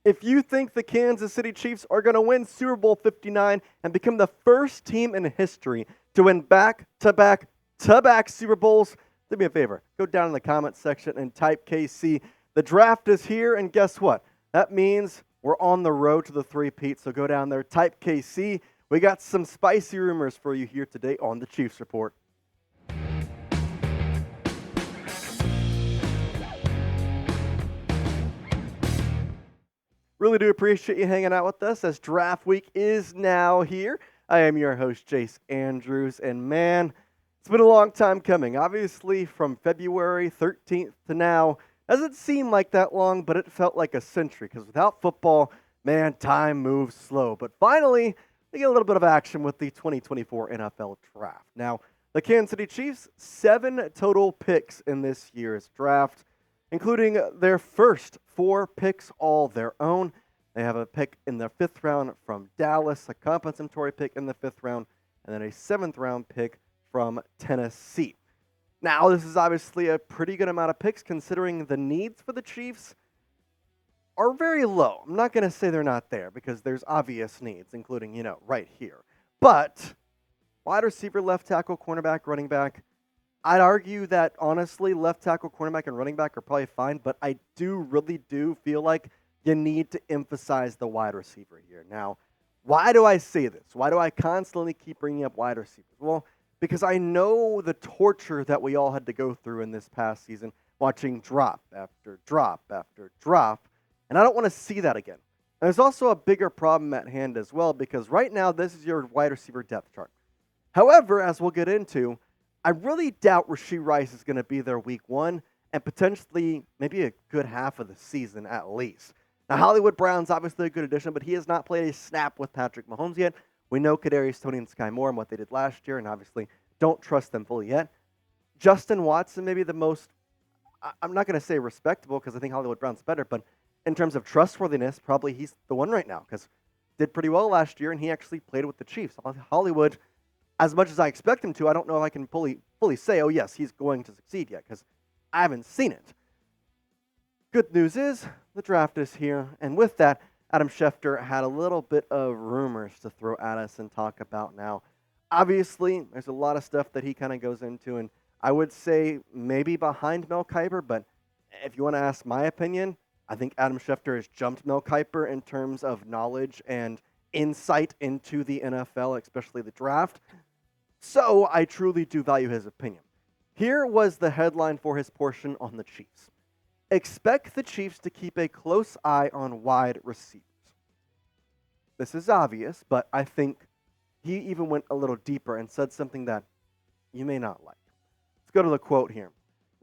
If you think the Kansas City Chiefs are going to win Super Bowl 59 and become the first team in history to win back-to-back-to-back Super Bowls, do me a favor. Go down in the comments section and type KC. The draft is here, and guess what? That means we're on the road to the three-peat, so go down there, type KC. We got some spicy rumors for you here today on the Chiefs Report. Really do appreciate you hanging out with us as draft week is now here. I am your host, Jace Andrews, and man, it's been a long time coming. Obviously, from February 13th to now, doesn't seem like that long, but it felt like a century, because without football, man, time moves slow. But finally, we get a little bit of action with the 2024 NFL Draft. Now, the Kansas City Chiefs, 7 total picks in this year's draft, including their first 4 picks all their own. They have a pick in the 5th round from Dallas, a compensatory pick in the 5th round, and then a 7th round pick from Tennessee. Now, this is obviously a pretty good amount of picks considering the needs for the Chiefs are very low. I'm not going to say they're not there because there's obvious needs, including, right here. But wide receiver, left tackle, cornerback, running back, I'd argue that, honestly, left tackle, cornerback, and running back are probably fine, but I really do feel like you need to emphasize the wide receiver here. Now, why do I say this? Why do I constantly keep bringing up wide receivers? Well, because I know the torture that we all had to go through in this past season, watching drop after drop after drop, and I don't want to see that again. And there's also a bigger problem at hand as well, because right now, this is your wide receiver depth chart. However, as we'll get into, I really doubt Rashee Rice is going to be there week 1 and potentially maybe a good half of the season at least. Now, Hollywood Brown's obviously a good addition, but he has not played a snap with Patrick Mahomes yet. We know Kadarius Toney and Sky Moore and what they did last year, and obviously don't trust them fully yet. Justin Watson, maybe the most, I'm not going to say respectable because I think Hollywood Brown's better, but in terms of trustworthiness, probably he's the one right now because did pretty well last year, and he actually played with the Chiefs. Hollywood, as much as I expect him to, I don't know if I can fully say, oh, yes, he's going to succeed yet, because I haven't seen it. Good news is the draft is here, and with that, Adam Schefter had a little bit of rumors to throw at us and talk about now. Obviously, there's a lot of stuff that he kind of goes into, and I would say maybe behind Mel Kiper, but if you want to ask my opinion, I think Adam Schefter has jumped Mel Kiper in terms of knowledge and insight into the NFL, especially the draft. So I truly do value his opinion. Here was the headline for his portion on the Chiefs. Expect the Chiefs to keep a close eye on wide receivers. This is obvious, but I think he even went a little deeper and said something that you may not like. Let's go to the quote here.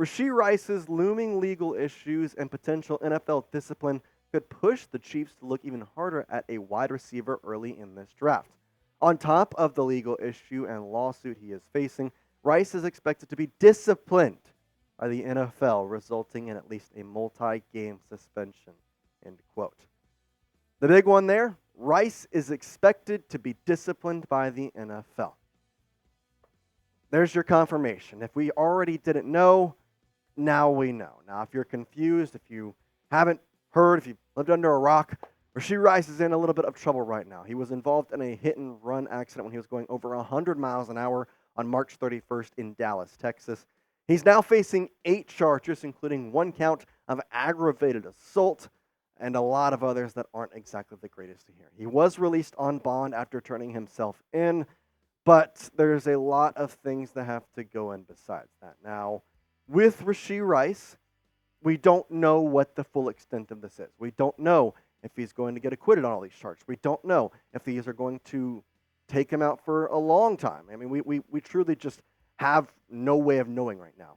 Rashee Rice's looming legal issues and potential NFL discipline could push the Chiefs to look even harder at a wide receiver early in this draft. On top of the legal issue and lawsuit he is facing, Rice is expected to be disciplined by the NFL, resulting in at least a multi-game suspension, end quote. The big one there, Rice is expected to be disciplined by the NFL. There's your confirmation. If we already didn't know, now we know. Now, if you're confused, if you haven't heard, if you've lived under a rock, Rashee Rice is in a little bit of trouble right now. He was involved in a hit-and-run accident when he was going over 100 miles an hour on March 31st in Dallas, Texas. He's now facing 8 charges, including 1 count of aggravated assault and a lot of others that aren't exactly the greatest to hear. He was released on bond after turning himself in, but there's a lot of things that have to go in besides that. Now, with Rashee Rice, we don't know what the full extent of this is. We don't know if he's going to get acquitted on all these charges. We don't know if these are going to take him out for a long time. I mean, we truly just have no way of knowing right now.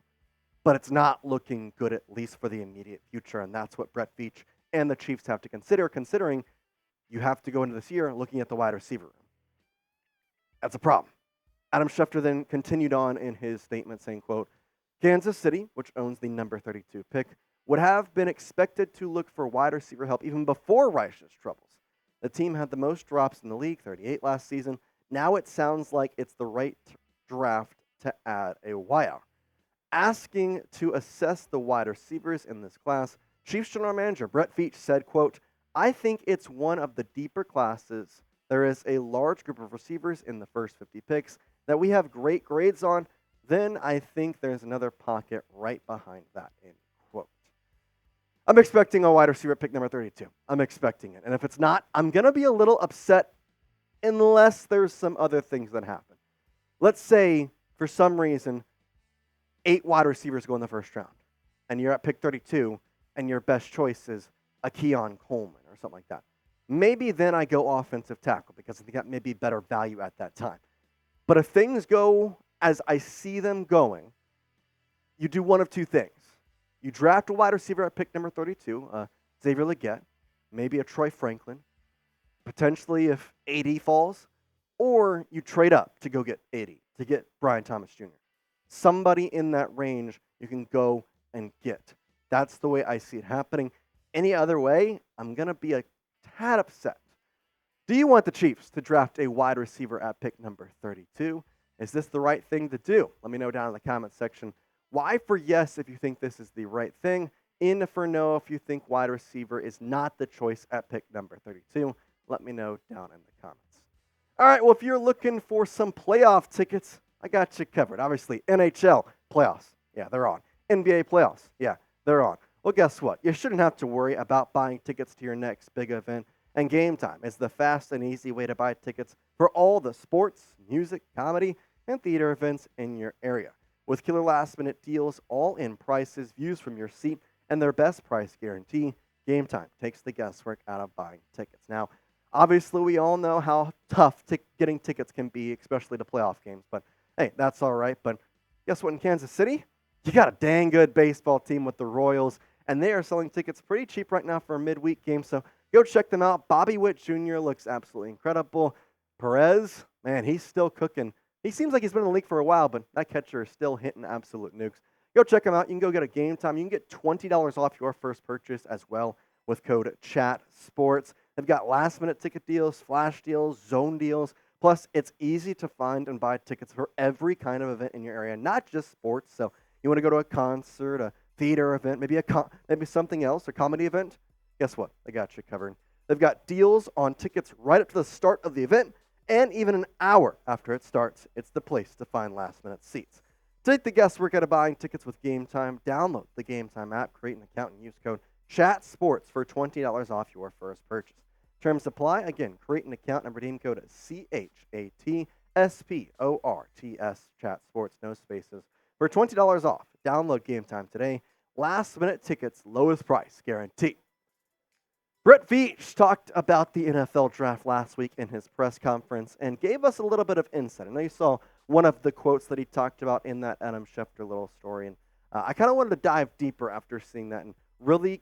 But it's not looking good, at least for the immediate future, and that's what Brett Veach and the Chiefs have to consider, considering you have to go into this year looking at the wide receiver room. That's a problem. Adam Schefter then continued on in his statement saying, quote, Kansas City, which owns the number 32 pick, would have been expected to look for wide receiver help even before Rice's troubles. The team had the most drops in the league, 38 last season. Now it sounds like it's the right draft to add a wideout. Asking to assess the wide receivers in this class, Chiefs general manager Brett Veach said, quote, I think it's one of the deeper classes. There is a large group of receivers in the first 50 picks that we have great grades on. Then I think there's another pocket right behind that, end quote. I'm expecting a wide receiver at pick number 32. I'm expecting it. And if it's not, I'm going to be a little upset unless there's some other things that happen. Let's say, for some reason, 8 wide receivers go in the first round, and you're at pick 32, and your best choice is a Keon Coleman or something like that. Maybe then I go offensive tackle because I think that may be better value at that time. But if things go as I see them going, you do one of two things. You draft a wide receiver at pick number 32, Xavier Legette, maybe a Troy Franklin, potentially if 80 falls, or you trade up to go get 80, to get Brian Thomas Jr. Somebody in that range you can go and get. That's the way I see it happening. Any other way, I'm going to be a tad upset. Do you want the Chiefs to draft a wide receiver at pick number 32? Is this the right thing to do? Let me know down in the comments section. Y for yes if you think this is the right thing. In for no if you think wide receiver is not the choice at pick number 32. Let me know down in the comments. All right, well, if you're looking for some playoff tickets, I got you covered. Obviously, NHL playoffs, yeah, they're on. NBA playoffs, yeah, they're on. Well, guess what? You shouldn't have to worry about buying tickets to your next big event. And GameTime is the fast and easy way to buy tickets for all the sports, music, comedy, and theater events in your area. With killer last-minute deals, all-in prices, views from your seat, and their best price guarantee, GameTime takes the guesswork out of buying tickets. Now, obviously, we all know how tough getting tickets can be, especially to playoff games. But, hey, that's all right. But guess what? In Kansas City, you got a dang good baseball team with the Royals, and they are selling tickets pretty cheap right now for a midweek game. So go check them out. Bobby Witt Jr. looks absolutely incredible. Perez, man, he's still cooking. He seems like he's been in the league for a while, but that catcher is still hitting absolute nukes. Go check him out. You can go get a GameTime. You can get $20 off your first purchase as well with code CHATSPORTS. They've got last-minute ticket deals, flash deals, zone deals. Plus, it's easy to find and buy tickets for every kind of event in your area, not just sports. So you want to go to a concert, a theater event, maybe something else, a comedy event? Guess what? They got you covered. They've got deals on tickets right up to the start of the event, and even an hour after it starts. It's the place to find last-minute seats. Take the guesswork out of buying tickets with GameTime. Download the GameTime app, create an account, and use code CHATSPORTS for $20 off your first purchase. Terms apply. Again, create an account and redeem code CHATSPORTS, CHATSPORTS, no spaces, for $20 off. Download GameTime today. Last-minute tickets, lowest price guarantee. Brett Veach talked about the NFL draft last week in his press conference and gave us a little bit of insight. I know you saw one of the quotes that he talked about in that Adam Schefter little story, and I kind of wanted to dive deeper after seeing that and really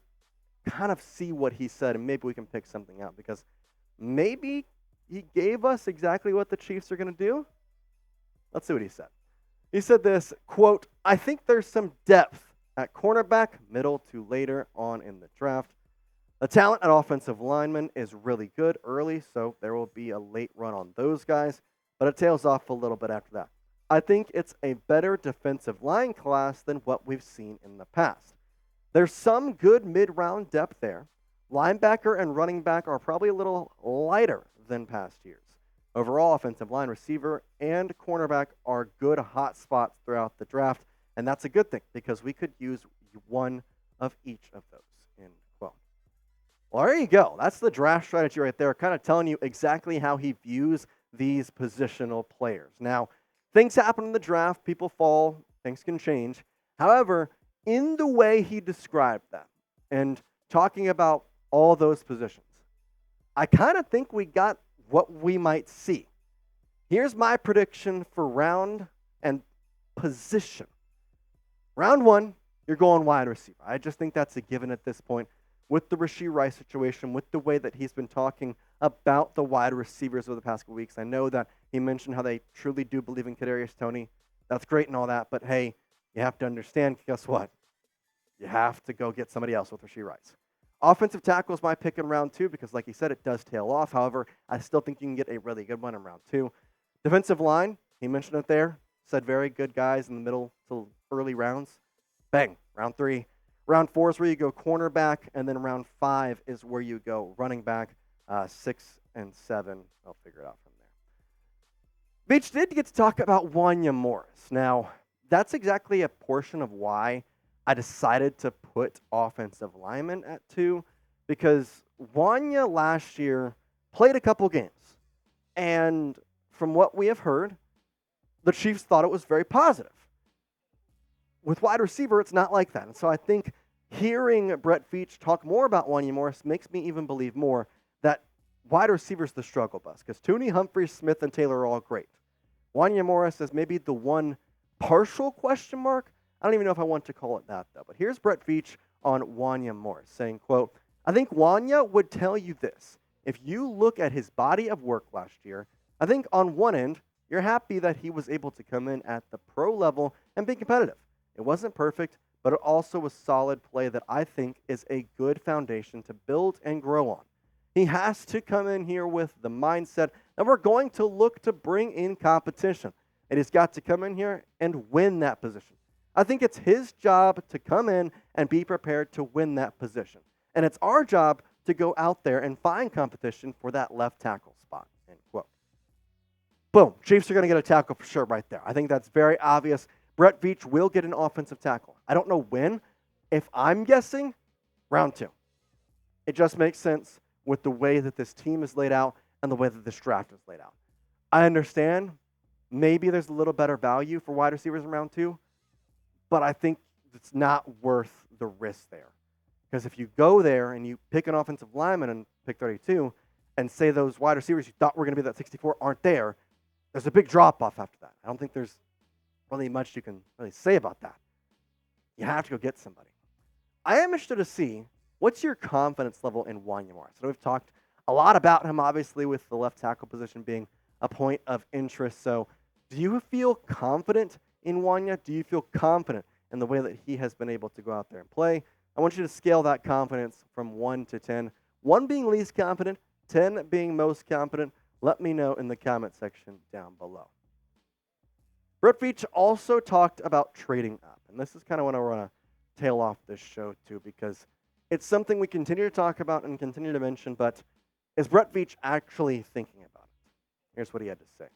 kind of see what he said, and maybe we can pick something out because maybe he gave us exactly what the Chiefs are going to do. Let's see what he said. He said this, quote, "I think there's some depth at cornerback, middle to later on in the draft. The talent at offensive lineman is really good early, so there will be a late run on those guys, but it tails off a little bit after that. I think it's a better defensive line class than what we've seen in the past. There's some good mid-round depth there. Linebacker and running back are probably a little lighter than past years. Overall, offensive line, receiver, and cornerback are good hot spots throughout the draft, and that's a good thing because we could use one of each of those." End quote. Well, there you go. That's the draft strategy right there, kind of telling you exactly how he views these positional players. Now, things happen in the draft. People fall. Things can change. However, in the way he described them and talking about all those positions, I kind of think we got what we might see. Here's my prediction for round and position. Round one, you're going wide receiver. I just think that's a given at this point with the Rashee Rice situation, with the way that he's been talking about the wide receivers over the past couple weeks. I know that he mentioned how they truly do believe in Kadarius Toney. That's great and all that, but hey, you have to understand, guess what? You have to go get somebody else with Rashee Rice. Offensive tackle is my pick in round two because, like he said, it does tail off. However, I still think you can get a really good one in round two. Defensive line, he mentioned it there. Said very good guys in the middle to early rounds. Bang, round three. Round 4 is where you go cornerback, and then round 5 is where you go running back. 6 and 7, I'll figure it out from there. Veach did get to talk about Wanya Morris. Now, that's exactly a portion of why I decided to put offensive lineman at 2, because Wanya last year played a couple games. And from what we have heard, the Chiefs thought it was very positive. With wide receiver, it's not like that. And so I think hearing Brett Veach talk more about Wanya Morris makes me even believe more that wide receiver's the struggle bus, because Tooney, Humphries, Smith, and Taylor are all great. Wanya Morris is maybe the one partial question mark. I don't even know if I want to call it that, though. But here's Brett Veach on Wanya Morris saying, quote, "I think Wanya would tell you this. If you look at his body of work last year, I think on one end, you're happy that he was able to come in at the pro level and be competitive. It wasn't perfect, but it also was solid play that I think is a good foundation to build and grow on. He has to come in here with the mindset that we're going to look to bring in competition. And he's got to come in here and win that position. I think it's his job to come in and be prepared to win that position. And it's our job to go out there and find competition for that left tackle spot." End quote. Boom. Chiefs are going to get a tackle for sure right there. I think that's very obvious. Brett Veach will get an offensive tackle. I don't know when. If I'm guessing, round 2. It just makes sense with the way that this team is laid out and the way that this draft is laid out. I understand maybe there's a little better value for wide receivers in round 2, but I think it's not worth the risk there. Because if you go there and you pick an offensive lineman and pick 32 and say those wide receivers you thought were going to be that 64 aren't there, there's a big drop-off after that. I don't think there's really much you can really say about that. You have to go get somebody. I am interested to see, what's your confidence level in Wanya Morris? So we've talked a lot about him, obviously, with the left tackle position being a point of interest. So do you feel confident in Wanya? Do you feel confident in the way that he has been able to go out there and play? I want you to scale that confidence from 1 to 10. 1 being least confident, 10 being most confident. Let me know in the comment section down below. Brett Veach also talked about trading up. And this is kind of what I want to tail off this show to, because it's something we continue to talk about and continue to mention, but is Brett Veach actually thinking about it? Here's what he had to say.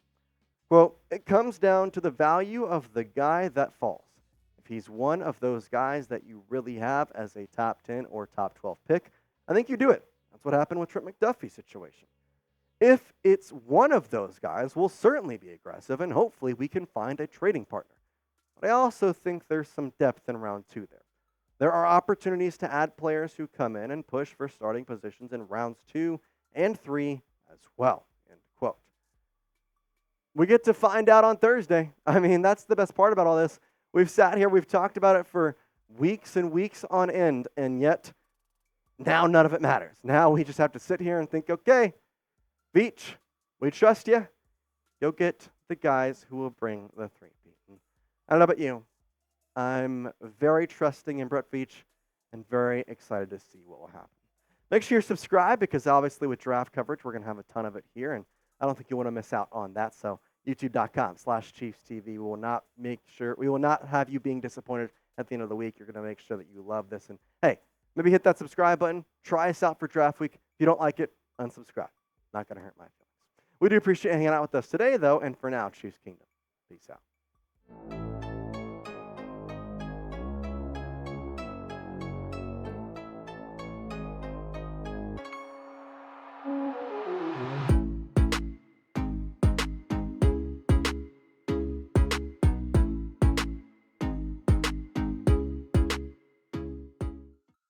Quote, "It comes down to the value of the guy that falls. If he's one of those guys that you really have as a top 10 or top 12 pick, I think you do it. That's what happened with Trent McDuffie's situation. If it's one of those guys, we'll certainly be aggressive, and hopefully we can find a trading partner. But I also think there's some depth in round 2 there. There are opportunities to add players who come in and push for starting positions in rounds 2 and 3 as well." End quote. We get to find out on Thursday. I mean, that's the best part about all this. We've sat here, we've talked about it for weeks and weeks on end, and yet now none of it matters. Now we just have to sit here and think, okay, Veach, we trust you. Go get the guys who will bring the 3-peat. I don't know about you. I'm very trusting in Brett Veach and very excited to see what will happen. Make sure you're subscribed, because obviously with draft coverage, we're going to have a ton of it here, and I don't think you want to miss out on that. So youtube.com/ChiefsTV. We will not have you being disappointed at the end of the week. You're going to make sure that you love this. And hey, maybe hit that subscribe button. Try us out for draft week. If you don't like it, unsubscribe. Not going to hurt my feelings. We do appreciate hanging out with us today, though. And for now, Chiefs Kingdom. Peace out.